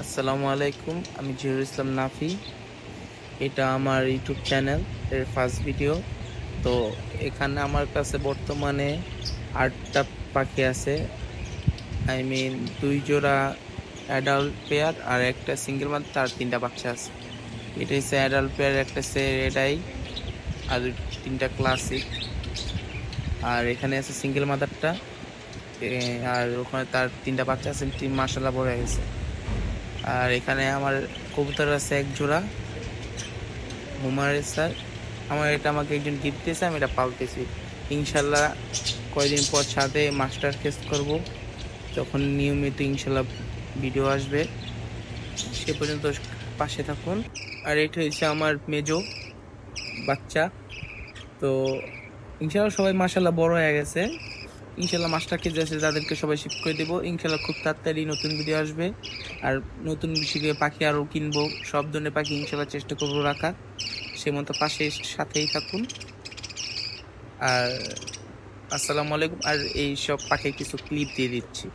আসসালামু আলাইকুম, আমি জিহুর ইসলাম নাফি। এটা আমার ইউটিউব চ্যানেল এর ফার্স্ট ভিডিও। তো এখানে আমার কাছে বর্তমানে 8টা পাখি আছে। আই মিন 2 জোড়া অ্যাডাল্ট পেয়ার আর একটা সিঙ্গেল মাদার, তার 3টা বাচ্চা আছে। এটা হচ্ছে অ্যাডাল্ট পেয়ার, একটা হচ্ছে রেড আই, আর 3টা ক্লাসিক। আর এখানে আছে সিঙ্গেল মাদারটা, আর ওখানে তার 3টা বাচ্চা আছে, মাশাআল্লাহ বড় হয়ে গেছে। আর এখানে আমার কবুতর আছে 1 জোড়া হুমায়ুন স্যার। এটা আমাকে একজন গিফট দিয়েছে, আমি এটা পালতেছি। ইনশাল্লাহ কয়দিন পর ছাদে মাস্টার কেস করব, তখন নিয়মিত ইনশাল্লাহ ভিডিও আসবে। সে পর্যন্ত পাশে থাকুন। আর এটা হচ্ছে আমার মেজো বাচ্চা। তো ইনশাল্লাহ সবাই মাশাল্লাহ বড় হয়ে গেছে। ইনশাল্লাহ মাস্টার কেস আছে, তাদেরকে সবাই শিফট করে দেবো ইনশাল্লাহ। খুব তাড়াতাড়ি নতুন ভিডিও আসবে। আর নতুন বিষয়ে পাখি আরও কিনবো, সব ধরনের পাখি ইনশাল্লাহ চেষ্টা করবো রাখার। সে মতো পাশে সাথেই থাকুন। আর আসসালামু আলাইকুম। আর এই সব পাখির কিছু ক্লিপ দিয়ে দিচ্ছি।